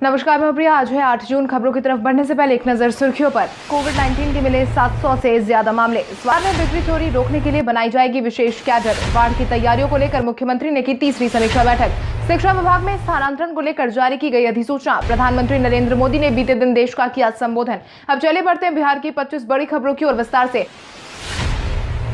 नमस्कार, मैं प्रिया। आज है 8 जून। खबरों की तरफ बढ़ने से पहले एक नजर सुर्खियों पर। कोविड-19 के मिले 700 से ज्यादा मामले। स्वास्थ्य में बिजली चोरी रोकने के लिए बनाई जाएगी विशेष कैडर। बाढ़ की तैयारियों को लेकर मुख्यमंत्री ने की तीसरी समीक्षा बैठक। शिक्षा विभाग में स्थानांतरण को लेकर जारी की गई अधिसूचना। प्रधानमंत्री नरेंद्र मोदी ने बीते दिन देश का किया संबोधन। अब चले बढ़ते हैं बिहार की 25 बड़ी खबरों की ओर विस्तार से।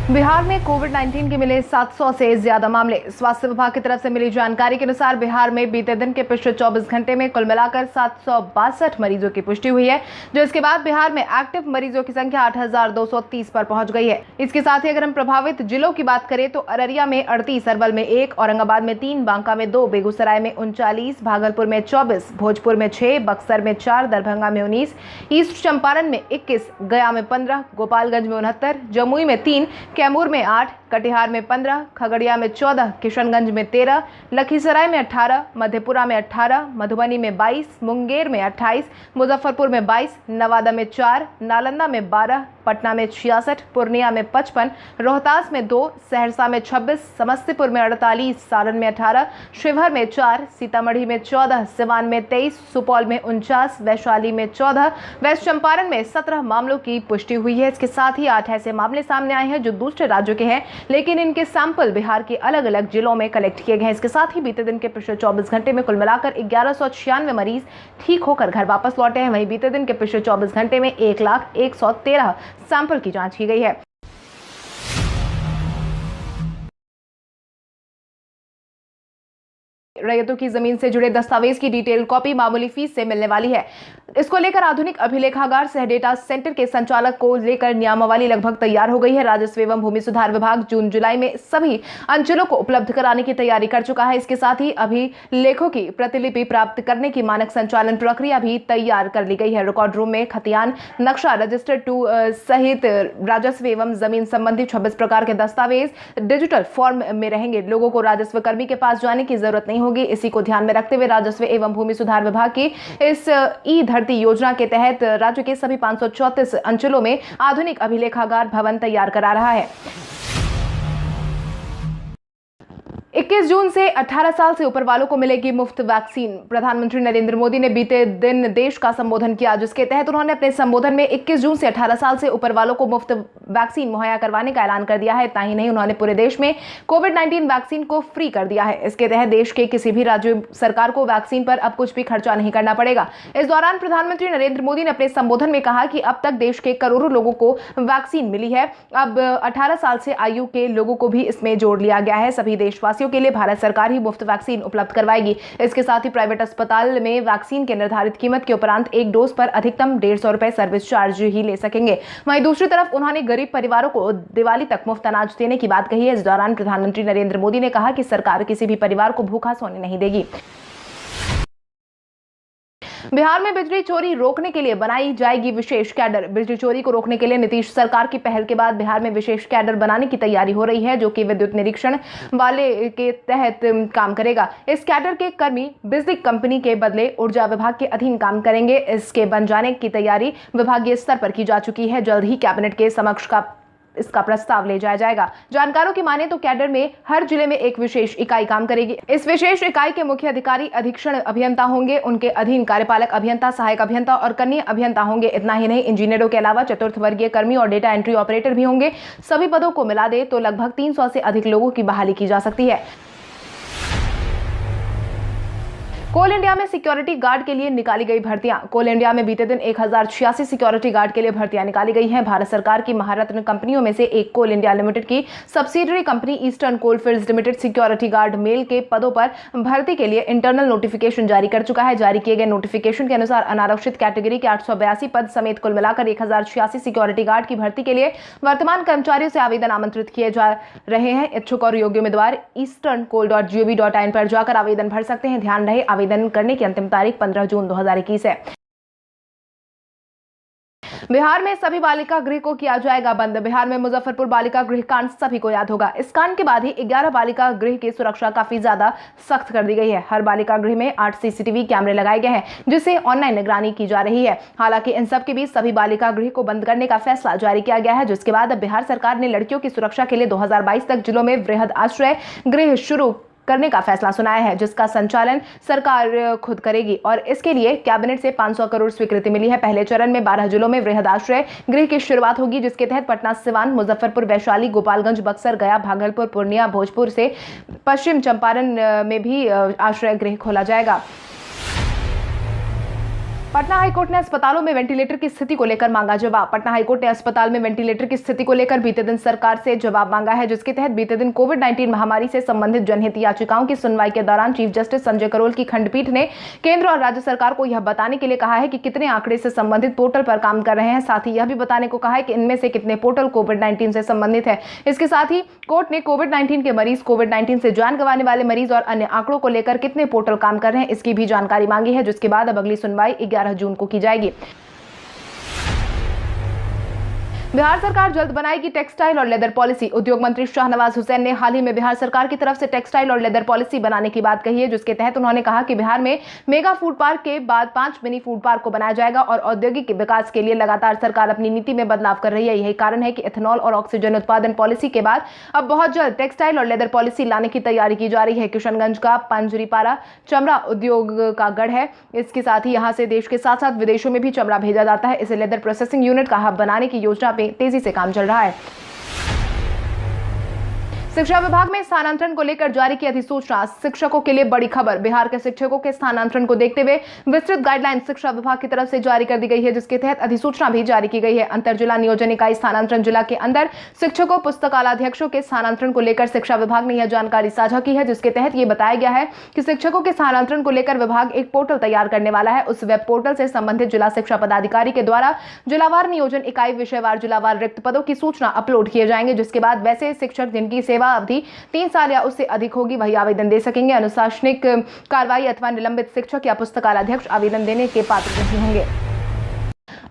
बिहार में कोविड-19 के मिले 700 से ज्यादा मामले। स्वास्थ्य विभाग की तरफ से मिली जानकारी के अनुसार बिहार में बीते दिन के पिछले 24 घंटे में कुल मिलाकर 762 मरीजों की पुष्टि हुई है, जो इसके बाद बिहार में एक्टिव मरीजों की संख्या 8,230 पर पहुंच गई है। इसके साथ ही अगर हम प्रभावित जिलों की बात करें तो अररिया में 38, अरवल में 1, औरंगाबाद में 3, बांका में 2, बेगूसराय में 39, भागलपुर में 24, भोजपुर में 6, बक्सर में 4, दरभंगा में 19, ईस्ट चंपारण में 21, गया में 15, गोपालगंज में 69, जमुई में 3, कैमूर में 8, कटिहार में 15, खगड़िया में 14, किशनगंज में 13, लखीसराय में 18, मधेपुरा में 18, मधुबनी में 22, मुंगेर में 28, मुजफ्फरपुर में 22, नवादा में 4, नालंदा में 12, पटना में 66, पूर्णिया में 55, रोहतास में 2, सहरसा में 26, समस्तीपुर में 48, सारण में 18, शिवहर में 4, सीतामढ़ी में 14, सिवान में 23, सुपौल में 49, वैशाली में 14, वेस्ट चंपारण में 17 मामलों की पुष्टि हुई है। इसके साथ ही 8 ऐसे मामले सामने आए हैं जो दूसरे राज्यों के हैं, लेकिन इनके सैंपल बिहार के अलग अलग जिलों में कलेक्ट किए गए हैं। इसके साथ ही बीते दिन के पिछले 24 घंटे में कुल मिलाकर 1196 मरीज ठीक होकर घर वापस लौटे हैं। वहीं बीते दिन के पिछले 24 घंटे में 1,0113 सैंपल की जांच की गई है। रैयतों की जमीन से जुड़े दस्तावेज की डिटेल कॉपी मामूली फीस से मिलने वाली है। इसको लेकर आधुनिक अभिलेखागार सह डेटा सेंटर के संचालक को लेकर नियमावली लगभग तैयार हो गई है। राजस्व एवं भूमि सुधार विभाग जून जुलाई में सभी अंचलों को उपलब्ध कराने की तैयारी कर चुका है। इसके साथ ही अभिलेखों की प्रतिलिपि प्राप्त करने की मानक संचालन प्रक्रिया भी तैयार कर ली गई है। रिकॉर्ड रूम में खतियान, नक्शा, रजिस्टर 2 सहित राजस्व एवं जमीन संबंधी 26 प्रकार के दस्तावेज डिजिटल फॉर्म में रहेंगे। लोगों को राजस्व कर्मी के पास जाने की जरूरत नहीं होगी। इसी को ध्यान में रखते हुए राजस्व एवं भूमि सुधार विभाग की इस ई धरती योजना के तहत राज्य के सभी 534 अंचलों में आधुनिक अभिलेखागार भवन तैयार करा रहा है। 21 जून से 18 साल से ऊपर वालों को मिलेगी मुफ्त वैक्सीन। प्रधानमंत्री नरेंद्र मोदी ने बीते दिन देश का संबोधन किया, जिसके तहत उन्होंने अपने संबोधन में 21 जून से 18 साल से ऊपर वालों को मुफ्त वैक्सीन मुहैया करवाने का ऐलान कर दिया है। इतना ही नहीं, उन्होंने पूरे देश में कोविड-19 वैक्सीन को फ्री कर दिया है। इसके तहत देश के किसी भी राज्य सरकार को वैक्सीन पर अब कुछ भी खर्चा नहीं करना पड़ेगा। इस दौरान प्रधानमंत्री नरेंद्र मोदी ने अपने संबोधन में कहा कि अब तक देश के करोड़ों लोगों को वैक्सीन मिली है। अब 18 साल से आयु के लोगों को भी इसमें जोड़ लिया गया है। सभी देशवासियों के लिए भारत सरकार ही मुफ्त वैक्सीन उपलब्ध करवाएगी। इसके साथ ही प्राइवेट अस्पताल में वैक्सीन के निर्धारित कीमत के उपरांत एक डोज पर अधिकतम 150 रुपए सर्विस चार्ज ही ले सकेंगे। वहीं दूसरी तरफ उन्होंने गरीब परिवारों को दिवाली तक मुफ्त अनाज देने की बात कही है। इस दौरान प्रधानमंत्री नरेंद्र मोदी ने कहा कि सरकार किसी भी परिवार को भूखा सोने नहीं देगी। बिहार में बिजली चोरी रोकने के लिए बनाई जाएगी विशेष कैडर। बिजली चोरी को रोकने के लिए नीतीश सरकार की पहल के बाद बिहार में विशेष कैडर बनाने की तैयारी हो रही है, जो कि विद्युत निरीक्षण वाले के तहत काम करेगा। इस कैडर के कर्मी बिजली कंपनी के बदले ऊर्जा विभाग के अधीन काम करेंगे। इसके बन जाने की तैयारी विभागीय स्तर पर की जा चुकी है। जल्द ही कैबिनेट के समक्ष इसका प्रस्ताव ले जाया जाएगा। जानकारों की माने तो कैडर में हर जिले में एक विशेष इकाई काम करेगी। इस विशेष इकाई के मुख्य अधिकारी अधीक्षण अभियंता होंगे। उनके अधीन कार्यपालक अभियंता, सहायक अभियंता और कनीय अभियंता होंगे। इतना ही नहीं, इंजीनियरों के अलावा चतुर्थ वर्गीय कर्मी और डेटा एंट्री ऑपरेटर भी होंगे। सभी पदों को मिला दे तो लगभग 300 से अधिक लोगों की बहाली की जा सकती है। कोल इंडिया में सिक्योरिटी गार्ड के लिए निकाली गई भर्तियां। कोल इंडिया में बीते दिन 1086 सिक्योरिटी गार्ड के लिए भर्तियां निकाली गई हैं। भारत सरकार की महारत्न कंपनियों में से एक कोल इंडिया लिमिटेड की subsidiary company Eastern Coalfields Limited security guard male के पदों पर भर्ती के लिए इंटरनल नोटिफिकेशन जारी कर चुका है। जारी किए गए नोटिफिकेशन के अनुसार अनारक्षित कैटेगरी के 882 पद समेत कुल मिलाकर 1086 सिक्योरिटी गार्ड की भर्ती के लिए वर्तमान कर्मचारियों से आवेदन आमंत्रित किए जा रहे हैं। इच्छुक और योग्य उम्मीदवार easterncoal.gov.in पर जाकर आवेदन भर सकते हैं। ध्यान रहे, आवेदन करने की अंतिम तारीख 15 जून 2021 है। बिहार में सभी बालिका गृह को किया जाएगा बंद। बिहार में मुजफ्फरपुर बालिका गृह कांड सभी को याद होगा। इस कांड के बाद ही 11 बालिका गृह की सुरक्षा काफी ज्यादा सख्त कर दी गई है। हर बालिका गृह में 8 सीसीटीवी कैमरे लगाए गए हैं, जिससे ऑनलाइन निगरानी की जा रही है। हालांकि इन सब के बीच सभी बालिका गृह को बंद करने का फैसला जारी किया गया है, जिसके बाद अब बिहार सरकार ने लड़कियों की सुरक्षा के लिए 2022 तक जिलों में वृहद आश्रय गृह शुरू करने का फैसला सुनाया है, जिसका संचालन सरकार खुद करेगी और इसके लिए कैबिनेट से 500 करोड़ स्वीकृति मिली है। पहले चरण में 12 जिलों में वृहद आश्रय गृह की शुरुआत होगी, जिसके तहत पटना, सिवान, मुजफ्फरपुर, वैशाली, गोपालगंज, बक्सर, गया, भागलपुर, पूर्णिया, भोजपुर से पश्चिम चंपारण में भी आश्रय गृह खोला जाएगा। पटना हाईकोर्ट ने अस्पतालों में वेंटिलेटर की स्थिति को लेकर मांगा जवाब। पटना हाईकोर्ट ने अस्पताल में वेंटिलेटर की स्थिति को लेकर बीते दिन सरकार से जवाब मांगा है, जिसके तहत बीते दिन कोविड-19 महामारी से संबंधित जनहित याचिकाओं की सुनवाई के दौरान चीफ जस्टिस संजय करोल की खंडपीठ ने केंद्र और राज्य सरकार को यह बताने के लिए कहा है कि कितने आंकड़े से संबंधित पोर्टल पर काम कर रहे हैं। साथ ही यह भी बताने को कहा है कि इनमें से कितने पोर्टल कोविड-19 से संबंधित है। इसके साथ ही कोर्ट ने कोविड-19 के मरीज, कोविड-19 से जान गंवाने वाले मरीज और अन्य आंकड़ों को लेकर कितने पोर्टल काम कर रहे हैं, इसकी भी जानकारी मांगी है, जिसके बाद अब अगली सुनवाई 11 जून को की जाएगी। बिहार सरकार जल्द बनाएगी टेक्सटाइल और लेदर पॉलिसी। उद्योग मंत्री शाहनवाज हुसैन ने हाल ही में बिहार सरकार की तरफ से टेक्सटाइल और लेदर पॉलिसी बनाने की बात कही है, जिसके तहत उन्होंने कहा कि बिहार में मेगा फूड पार्क के बाद 5 मिनी फूड पार्क को बनाया जाएगा और औद्योगिक विकास के लिए लगातार सरकार अपनी नीति में बदलाव कर रही है। यही कारण है कि इथेनॉल और ऑक्सीजन उत्पादन पॉलिसी के बाद अब बहुत जल्द टेक्सटाइल और लेदर पॉलिसी लाने की तैयारी की जा रही है। किशनगंज का पंजरीपारा चमड़ा उद्योग का गढ़ है। इसके साथ ही यहाँ से देश के साथ साथ विदेशों में भी चमड़ा भेजा जाता है। इसे लेदर प्रोसेसिंग यूनिट का हब बनाने की योजना पे तेजी से काम चल रहा है। शिक्षा विभाग में स्थानांतरण को लेकर जारी की अधिसूचना। शिक्षकों के लिए बड़ी खबर। बिहार के शिक्षकों के स्थानांतरण को देखते हुए विस्तृत गाइडलाइन शिक्षा विभाग की तरफ से जारी कर दी गई है, जिसके तहत अधिसूचना भी जारी की गई है। अंतर जिला नियोजन इकाई स्थानांतरण जिला के अंदर शिक्षकों, पुस्तकालयाध्यक्षों के स्थानांतरण को लेकर शिक्षा विभाग ने यह जानकारी साझा की है, जिसके तहत ये बताया गया है कि शिक्षकों के स्थानांतरण को लेकर विभाग एक पोर्टल तैयार करने वाला है। उस वेब पोर्टल से संबंधित जिला शिक्षा पदाधिकारी के द्वारा जिलावार नियोजन इकाई, विषयवार, जिलावार रिक्त पदों की सूचना अपलोड किए जाएंगे, जिसके बाद वैसे शिक्षक जिनकी सेवा अवधि 3 साल या उससे अधिक होगी वही आवेदन दे सकेंगे। अनुशासनिक कार्रवाई अथवा निलंबित शिक्षक या पुस्तकालयाध्यक्ष आवेदन देने के पात्र नहीं होंगे।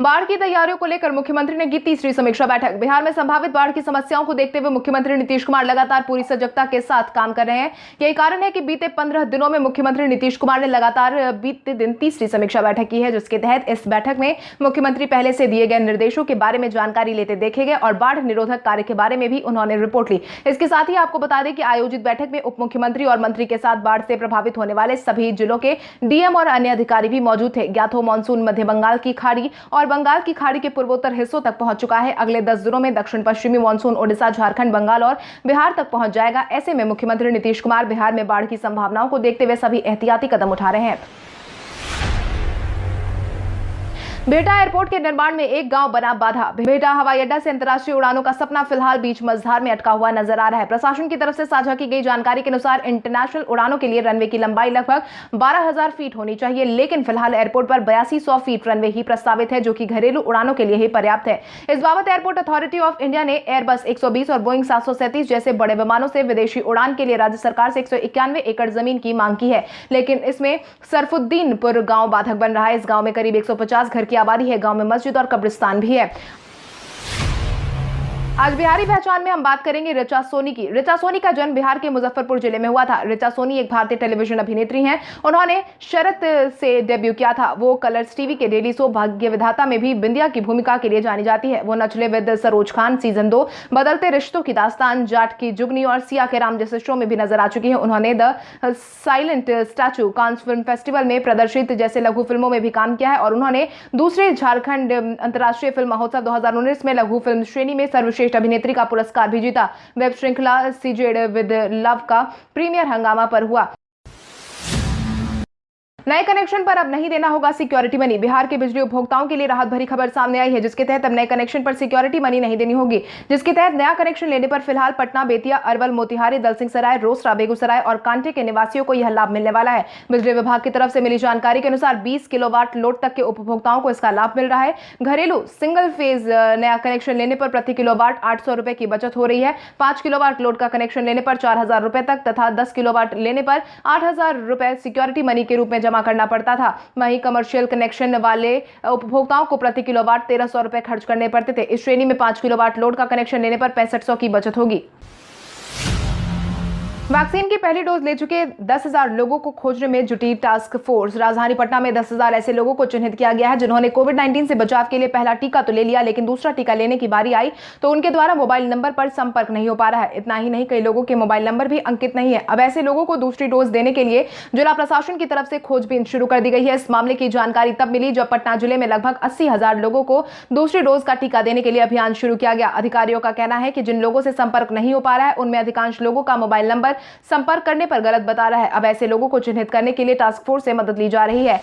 बाढ़ की तैयारियों को लेकर मुख्यमंत्री ने की तीसरी समीक्षा बैठक। बिहार में संभावित बाढ़ की समस्याओं को देखते हुए मुख्यमंत्री नीतीश कुमार लगातार पूरी सजगता के साथ काम कर रहे हैं। यही कारण है कि बीते 15 दिनों में मुख्यमंत्री नीतीश कुमार ने लगातार बीते दिन तीसरी समीक्षा बैठक की है, जिसके तहत इस बैठक में मुख्यमंत्री पहले से दिए गए निर्देशों के बारे में जानकारी लेते देखे गए और बाढ़ निरोधक कार्य के बारे में भी उन्होंने रिपोर्ट ली। इसके साथ ही आपको बता दें कि आयोजित बैठक में उप मुख्यमंत्री और मंत्री के साथ बाढ़ से प्रभावित होने वाले सभी जिलों के डीएम और अन्य अधिकारी भी मौजूद थे। ज्ञात हो मानसून मध्य बंगाल की खाड़ी और बंगाल की खाड़ी के पूर्वोत्तर हिस्सों तक पहुंच चुका है। अगले 10 दिनों में दक्षिण पश्चिमी मानसून ओडिशा, झारखंड, बंगाल और बिहार तक पहुंच जाएगा। ऐसे में मुख्यमंत्री नीतीश कुमार बिहार में बाढ़ की संभावनाओं को देखते हुए सभी एहतियाती कदम उठा रहे हैं। बिहटा एयरपोर्ट के निर्माण में एक गांव बना बाधा। बिहटा हवाई अड्डा से अंतर्राष्ट्रीय उड़ानों का सपना फिलहाल बीच मझधार में अटका हुआ नजर आ रहा है। प्रशासन की तरफ से साझा की गई जानकारी के अनुसार इंटरनेशनल उड़ानों के लिए रनवे की लंबाई लगभग 12,000 फीट होनी चाहिए, लेकिन फिलहाल एयरपोर्ट पर 8200 फीट रनवे ही प्रस्तावित है, जो कि घरेलू उड़ानों के लिए ही पर्याप्त है। इस बाबत एयरपोर्ट अथॉरिटी ऑफ इंडिया ने एयरबस 120 और बोइंग 737 जैसे बड़े विमानों से विदेशी उड़ान के लिए राज्य सरकार से 191 एकड़ जमीन की मांग की है, लेकिन इसमें सरफुद्दीनपुर गांव बाधक बन रहा है। इस गांव में करीब 150 घर की आबादी है। गांव में मस्जिद और कब्रिस्तान भी है। आज बिहारी पहचान में हम बात करेंगे ऋचा सोनी की। ऋचा सोनी का जन्म बिहार के मुजफ्फरपुर जिले में हुआ था। ऋचा सोनी एक भारतीय टेलीविजन अभिनेत्री हैं। उन्होंने शरत से डेब्यू किया था। वो कलर्स टीवी के डेली शो भाग्य विधाता में भी बिंदिया की भूमिका के लिए जानी जाती है। वो नचले विद सरोज खान, सीजन 2, बदलते रिश्तों की दास्तान, जाट की जुगनी और सिया के राम जैसे शो में भी नजर आ चुकी है। उन्होंने the silent statue, Cannes film festival में प्रदर्शित जैसे लघु फिल्मों में भी काम किया है और उन्होंने दूसरे झारखंड अंतर्राष्ट्रीय फिल्म महोत्सव 2019 में लघु फिल्म श्रेणी में सर्वश्रेष्ठ अभिनेत्री का पुरस्कार भी जीता। वेब श्रृंखला सीजेड विद लव का प्रीमियर हंगामा पर हुआ। नए कनेक्शन पर अब नहीं देना होगा सिक्योरिटी मनी। बिहार के बिजली उपभोक्ताओं के लिए राहत भरी खबर सामने आई है, जिसके तहत अब नए कनेक्शन पर सिक्योरिटी मनी नहीं देनी होगी। जिसके तहत नया कनेक्शन लेने पर फिलहाल पटना, बेतिया, अरवल, मोतिहारी, दलसिंहसराय, रोसड़ा, बेगूसराय और कांटे के निवासियों को यह लाभ मिलने वाला है। बिजली विभाग की तरफ से मिली जानकारी के अनुसार 20 किलोवाट लोड तक के उपभोक्ताओं को इसका लाभ मिल रहा है। घरेलू सिंगल फेज नया कनेक्शन लेने पर प्रति किलोवाट 800 रुपए की बचत हो रही है। 5 किलोवाट लोड का कनेक्शन लेने पर 4,000 रुपए तक तथा 10 किलोवाट लेने पर 8,000 रुपए सिक्योरिटी मनी के रूप में जमा करना पड़ता था। वहीं कमर्शियल कनेक्शन वाले उपभोक्ताओं को प्रति किलोवाट 1,300 रुपए खर्च करने पड़ते थे। इस श्रेणी में 5 किलोवाट लोड का कनेक्शन लेने पर 6500 की बचत होगी। वैक्सीन की पहली डोज ले चुके 10,000 लोगों को खोजने में जुटी टास्क फोर्स। राजधानी पटना में 10,000 ऐसे लोगों को चिन्हित किया गया है जिन्होंने कोविड-19 से बचाव के लिए पहला टीका तो ले लिया, लेकिन दूसरा टीका लेने की बारी आई तो उनके द्वारा मोबाइल नंबर पर संपर्क नहीं हो पा रहा है। इतना ही नहीं, कई लोगों के मोबाइल नंबर भी अंकित नहीं है। अब ऐसे लोगों को दूसरी डोज देने के लिए जिला प्रशासन की तरफ से खोजबीन शुरू कर दी गई है। इस मामले की जानकारी तब मिली जब पटना जिले में लगभग 80,000 लोगों को दूसरी डोज का टीका देने के लिए अभियान शुरू किया गया। अधिकारियों का कहना है कि जिन लोगों से संपर्क नहीं हो पा रहा है उनमें अधिकांश लोगों का मोबाइल नंबर संपर्क करने पर गलत बता रहा है। अब ऐसे लोगों को चिन्हित करने के लिए टास्क फोर्स से मदद ली जा रही है।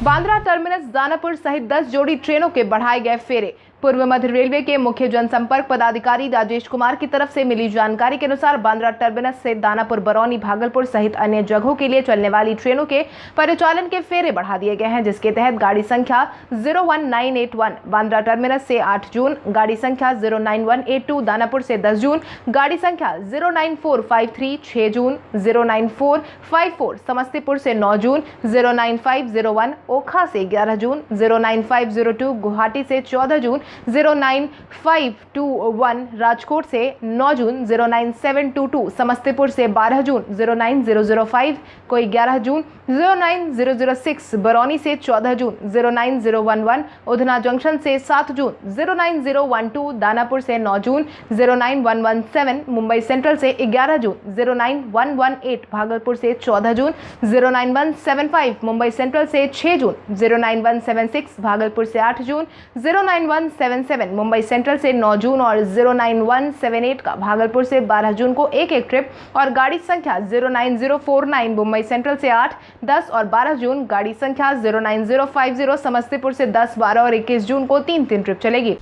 बांद्रा टर्मिनस दानापुर सहित 10 जोड़ी ट्रेनों के बढ़ाए गए फेरे। पूर्व मध्य रेलवे के मुख्य जनसंपर्क पदाधिकारी राजेश कुमार की तरफ से मिली जानकारी के अनुसार बांद्रा टर्मिनस से दानापुर, बरौनी, भागलपुर सहित अन्य जगहों के लिए चलने वाली ट्रेनों के परिचालन के फेरे बढ़ा दिए गए हैं, जिसके तहत गाड़ी संख्या 01981 बांद्रा टर्मिनस से 8 जून, गाड़ी संख्या 09182 दानापुर से 10 जून, गाड़ी संख्या 09453 6 जून, 09454 समस्तीपुर से 9 जून, 09501 ओखा से 11 जून, 09502 गुवाहाटी से 14 जून, 09521 राजकोट से 9 जून, 09722 समस्तीपुर से 12 जून, 09005 कोई 11 जून, 09006 बरौनी से 14 जून, 09011 उधना जंक्शन से 7 जून, 09012 दानापुर से 9 जून, 09117 मुंबई सेंट्रल से 11 जून, 09118 भागलपुर से 14 जून, 09175 मुंबई सेंट्रल से 6 जून, 09176 भागलपुर से 8 जून, 09177 मुंबई सेंट्रल से 9 जून और 09178 का भागलपुर से 12 जून को एक एक ट्रिप और गाड़ी संख्या 09049 मुंबई सेंट्रल से 8, 10 और 12 जून गाड़ी संख्या 09050 समस्तीपुर से 10, 12 और 21 जून को 3-3 ट्रिप चलेगी।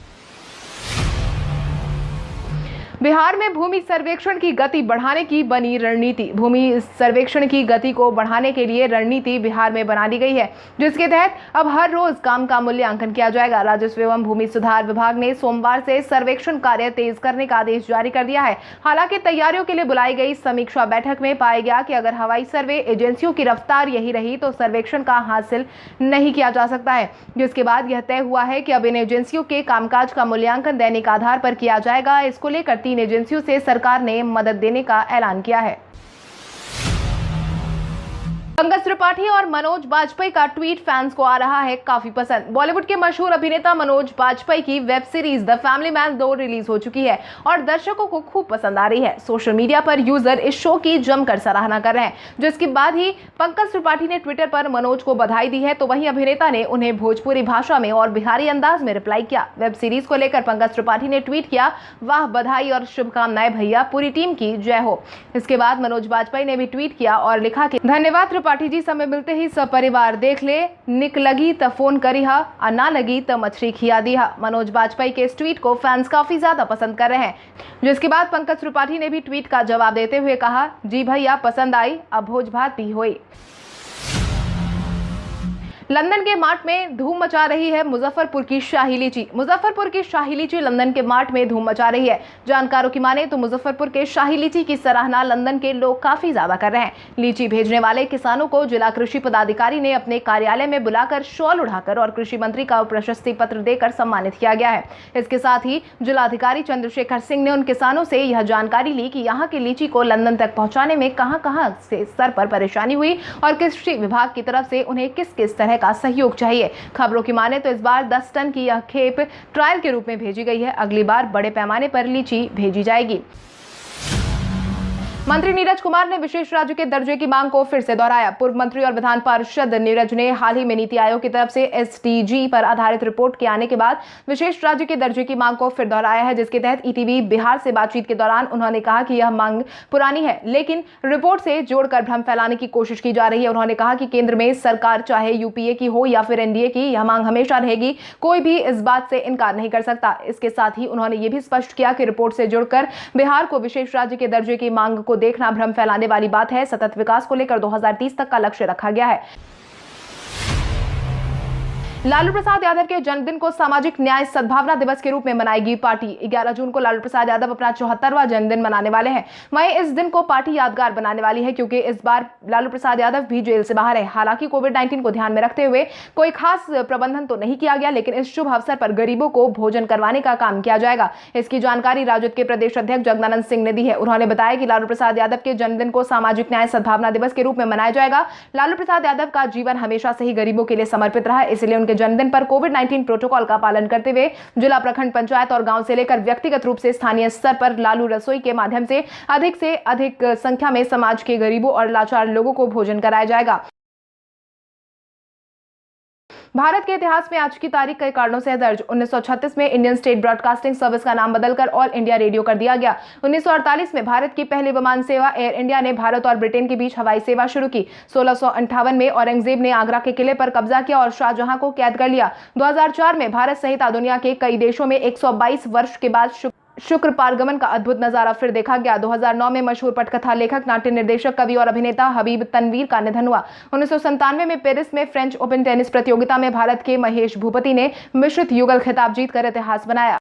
बिहार में भूमि सर्वेक्षण की गति बढ़ाने की बनी रणनीति। भूमि सर्वेक्षण की गति को बढ़ाने के लिए रणनीति बिहार में बना दी गई है, जिसके तहत अब हर रोज काम का मूल्यांकन किया जाएगा। राजस्व एवं भूमि सुधार विभाग ने सोमवार से सर्वेक्षण कार्य तेज करने का आदेश जारी कर दिया है। हालांकि तैयारियों के लिए बुलाई गई समीक्षा बैठक में पाया गया कि अगर हवाई सर्वे एजेंसियों की रफ्तार यही रही तो सर्वेक्षण का हासिल नहीं किया जा सकता है, जिसके बाद यह तय हुआ है कि अब इन एजेंसियों के कामकाज का मूल्यांकन दैनिक आधार पर किया जाएगा। इसको लेकर 3 एजेंसियों से सरकार ने मदद देने का ऐलान किया है। पंकज त्रिपाठी और मनोज बाजपेयी का ट्वीट फैंस को आ रहा है काफी पसंद। बॉलीवुड के मशहूर अभिनेता मनोज बाजपेयी की web series the family man 2 release हो चुकी है और दर्शकों को खूब पसंद आ रही है। सोशल मीडिया पर यूजर इस शो की जमकर सराहना कर रहे हैं, जिसके बाद ही पंकज त्रिपाठी ने ट्विटर पर मनोज को बधाई दी है, तो वहीं अभिनेता ने उन्हें भोजपुरी भाषा में और बिहारी अंदाज में रिप्लाई किया। वेब सीरीज को लेकर पंकज त्रिपाठी ने ट्वीट किया, वाह बधाई और शुभकामनाएं भैया, पूरी टीम की जय हो। इसके बाद मनोज बाजपेयी ने भी ट्वीट किया और लिखा कि धन्यवाद त्रिपाठी जी, समय मिलते ही सब परिवार देख ले, निक लगी त फोन करी हा, आ ना लगी त मछली खिया दी हा। मनोज बाजपेयी के इस ट्वीट को फैंस काफी ज्यादा पसंद कर रहे हैं, जिसके बाद पंकज त्रिपाठी ने भी ट्वीट का जवाब देते हुए कहा, जी भैया पसंद आई, अब भोज भात भी हुई। लंदन के मार्ट में धूम मचा रही है मुजफ्फरपुर की शाही लीची। मुजफ्फरपुर की शाही लीची लंदन के मार्ट में धूम मचा रही है। जानकारों की माने तो मुजफ्फरपुर के शाही लीची की सराहना लंदन के लोग काफी ज्यादा कर रहे हैं। लीची भेजने वाले किसानों को जिला कृषि पदाधिकारी ने अपने कार्यालय में बुलाकर शॉल उड़ाकर और कृषि मंत्री का प्रशस्ति पत्र देकर सम्मानित किया गया है। इसके साथ ही जिलाधिकारी चंद्रशेखर सिंह ने उन किसानों से यह जानकारी ली कि यहाँ की लीची को लंदन तक पहुँचाने में कहाँ से स्तर पर परेशानी हुई और कृषि विभाग की तरफ से उन्हें किस किस तरह का सहयोग चाहिए। खबरों की माने तो इस बार 10 टन की यह खेप ट्रायल के रूप में भेजी गई है। अगली बार बड़े पैमाने पर लीची भेजी जाएगी। मंत्री नीरज कुमार ने विशेष राज्य के दर्जे की मांग को फिर से दोहराया। पूर्व मंत्री और विधान पार्षद नीरज ने हाल ही में नीति आयोग की तरफ से एसडीजी पर आधारित रिपोर्ट के आने के बाद विशेष राज्य के दर्जे की मांग को फिर दोहराया है, जिसके तहत ईटीवी बिहार से बातचीत के दौरान उन्होंने कहा कि यह मांग पुरानी है, लेकिन रिपोर्ट से जोड़कर भ्रम फैलाने की कोशिश की जा रही है। उन्होंने कहा कि केंद्र में सरकार चाहे यूपीए की हो या फिर एनडीए की, यह मांग हमेशा रहेगी, कोई भी इस बात से इनकार नहीं कर सकता। इसके साथ ही उन्होंने ये भी स्पष्ट किया कि रिपोर्ट से जुड़कर बिहार को विशेष राज्य के दर्जे की मांग को देखना भ्रम फैलाने वाली बात है। सतत विकास को लेकर 2030 तक का लक्ष्य रखा गया है। लालू प्रसाद यादव के जन्मदिन को सामाजिक न्याय सद्भावना दिवस के रूप में मनाएगी पार्टी। 11 जून को लालू प्रसाद यादव अपना 74वां जन्मदिन मनाने वाले हैं। वहीं इस दिन को पार्टी यादगार बनाने वाली है क्योंकि इस बार लालू प्रसाद यादव भी जेल से बाहर है। हालांकि कोविड-19 को ध्यान में रखते हुए कोई खास प्रबंधन तो नहीं किया गया, लेकिन इस शुभ अवसर पर गरीबों को भोजन करवाने का काम किया जाएगा। इसकी जानकारी राजद के प्रदेश अध्यक्ष जगदानंद सिंह ने दी है। उन्होंने बताया कि लालू प्रसाद यादव के जन्मदिन को सामाजिक न्याय सद्भावना दिवस के रूप में मनाया जाएगा। लालू प्रसाद यादव का जीवन हमेशा से ही गरीबों के लिए समर्पित रहा है, इसलिए उनके जन्मदिन पर कोविड-19 प्रोटोकॉल का पालन करते हुए जिला, प्रखंड, पंचायत और गांव से लेकर व्यक्तिगत रूप से स्थानीय स्तर पर लालू रसोई के माध्यम से अधिक संख्या में समाज के गरीबों और लाचार लोगों को भोजन कराया जाएगा। भारत के इतिहास में आज की तारीख कई कारणों से दर्ज। 1936 में इंडियन स्टेट ब्रॉडकास्टिंग सर्विस का नाम बदलकर ऑल इंडिया रेडियो कर दिया गया। 1948 में भारत की पहली विमान सेवा एयर इंडिया ने भारत और ब्रिटेन के बीच हवाई सेवा शुरू की। 1658 में औरंगजेब ने आगरा के किले पर कब्जा किया और शाहजहां को कैद कर लिया। 2004 में भारत सहित दुनिया के कई देशों में 122 वर्ष के बाद शुक्र पारगमन का अद्भुत नजारा फिर देखा गया। 2009 में मशहूर पटकथा लेखक, नाट्य निर्देशक, कवि और अभिनेता हबीब तनवीर का निधन हुआ। 1997 में पेरिस में फ्रेंच ओपन टेनिस प्रतियोगिता में भारत के महेश भूपति ने मिश्रित युगल खिताब जीतकर इतिहास बनाया।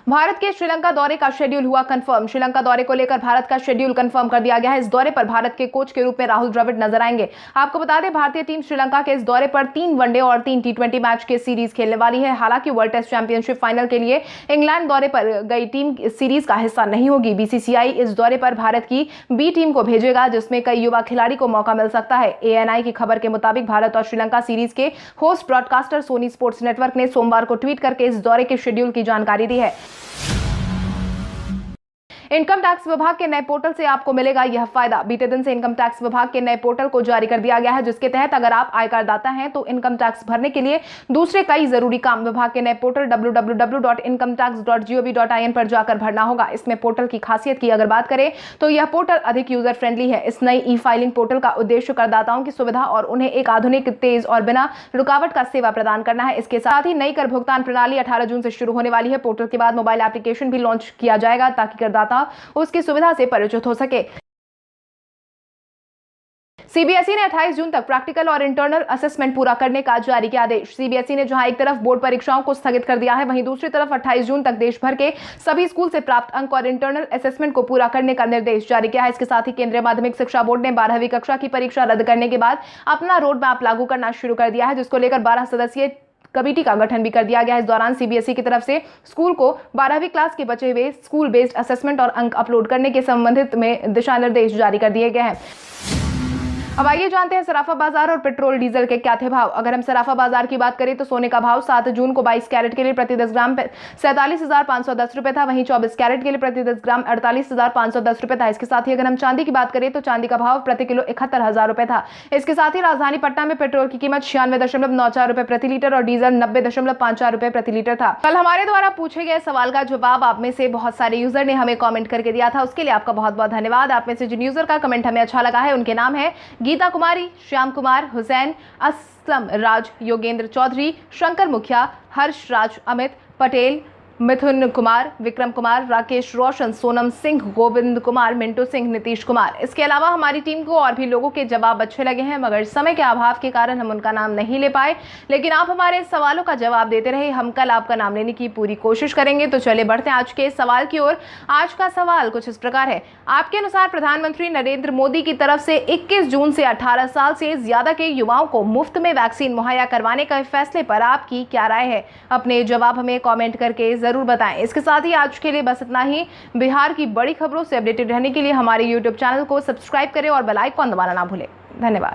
भारत के श्रीलंका दौरे का शेड्यूल हुआ कंफर्म। श्रीलंका दौरे को लेकर भारत का शेड्यूल कंफर्म कर दिया गया है। इस दौरे पर भारत के कोच के रूप में राहुल द्रविड़ नजर आएंगे। आपको बता दें, भारतीय टीम श्रीलंका के इस दौरे पर 3 वनडे और 3 टी20 मैच के सीरीज खेलने वाली है। हालांकि वर्ल्ड टेस्ट चैंपियनशिप फाइनल के लिए इंग्लैंड दौरे पर गई टीम सीरीज का हिस्सा नहीं होगी। बीसीसीआई इस दौरे पर भारत की बी टीम को भेजेगा, जिसमें कई युवा खिलाड़ी को मौका मिल सकता है। एएनआई की खबर के मुताबिक भारत और श्रीलंका सीरीज के host broadcaster Sony Sports Network ने सोमवार को ट्वीट करके इस दौरे के शेड्यूल की जानकारी दी है। इनकम टैक्स विभाग के नए पोर्टल से आपको मिलेगा यह फायदा। बीते दिन से इनकम टैक्स विभाग के नए पोर्टल को जारी कर दिया गया है, जिसके तहत अगर आप आयकर दाता हैं तो इनकम टैक्स भरने के लिए दूसरे कई जरूरी काम विभाग के नए पोर्टल www.incometax.gov.in पर जाकर भरना होगा। इसमें पोर्टल की खासियत की अगर बात करें तो यह पोर्टल अधिक यूजर फ्रेंडली है। इस नई ई फाइलिंग पोर्टल का उद्देश्य करदाताओं की सुविधा और उन्हें एक आधुनिक, तेज और बिना रुकावट का सेवा प्रदान करना है। इसके साथ ही नई कर भुगतान प्रणाली 18 जून से शुरू होने वाली है। पोर्टल के बाद मोबाइल एप्लीकेशन भी लॉन्च किया जाएगा ताकि करदाता उसकी सुविधा से परिचित हो सके। सीबीएसई ने 28 जून तक प्रैक्टिकल और इंटरनल असेसमेंट पूरा करने का जारी किया आदेश। सीबीएसई ने जहां एक तरफ बोर्ड परीक्षाओं को स्थगित कर दिया है, वहीं दूसरी तरफ 28 जून तक देश भर के सभी स्कूल से प्राप्त अंक और इंटरनल असेसमेंट को पूरा करने का निर्देश जारी किया है। इसके साथ ही केंद्रीय माध्यमिक शिक्षा बोर्ड ने 12वीं कक्षा की परीक्षा रद्द करने के बाद अपना रोड मैप लागू करना शुरू कर दिया है, जिसको लेकर 12 सदस्यीय कमेटी का गठन भी कर दिया गया है। इस दौरान सीबीएसई की तरफ से स्कूल को 12वीं क्लास के बचे हुए स्कूल बेस्ड असेसमेंट और अंक अपलोड करने के संबंधित में दिशा निर्देश जारी कर दिए गए हैं। अब आइए जानते हैं सराफा बाजार और पेट्रोल डीजल के क्या थे भाव। अगर हम सराफा बाजार की बात करें तो सोने का भाव 7 जून को 22 कैरेट के लिए प्रति 10 ग्राम 47,510 रुपए था। वहीं 24 कैरेट के लिए प्रति 10 ग्राम 48,510 रुपए था। इसके साथ ही अगर हम चांदी की बात करें तो चांदी का भाव प्रति किलो 71,000 रुपए था। इसके साथ ही राजधानी पटना में पेट्रोल की कीमत 96.94 रुपए प्रति लीटर और डीजल 90.54 रुपए प्रति लीटर था। कल हमारे द्वारा पूछे गए सवाल का जवाब आप में से बहुत सारे यूजर ने हमें कॉमेंट करके दिया था, उसके लिए आपका बहुत बहुत धन्यवाद। आप में से जिन यूजर का कमेंट हमें अच्छा लगा है उनके नाम है गीता कुमारी, श्याम कुमार, हुसैन, असलम राज, योगेंद्र चौधरी, शंकर मुखिया, हर्ष राज, अमित पटेल, मिथुन कुमार, विक्रम कुमार, राकेश रोशन, सोनम सिंह, गोविंद कुमार, मिंटू सिंह, नीतीश कुमार। इसके अलावा हमारी टीम को और भी लोगों के जवाब अच्छे लगे हैं, मगर समय के अभाव के कारण हम उनका नाम नहीं ले पाए, लेकिन आप हमारे सवालों का जवाब देते रहे। हम कल आपका नाम लेने की पूरी कोशिश करेंगे। तो चले बढ़ते हैं आज के सवाल की ओर। आज का सवाल कुछ इस प्रकार है। आपके अनुसार प्रधानमंत्री नरेंद्र मोदी की तरफ से 21 जून से 18 साल से ज्यादा के युवाओं को मुफ्त में वैक्सीन मुहैया करवाने के फैसले पर आपकी क्या राय है? अपने जवाब हमें कॉमेंट करके जरूर बताएं। इसके साथ ही आज के लिए बस इतना ही। बिहार की बड़ी खबरों से अपडेटेड रहने के लिए हमारे YouTube चैनल को सब्सक्राइब करें और बेल आइकन दबाना ना भूलें। धन्यवाद।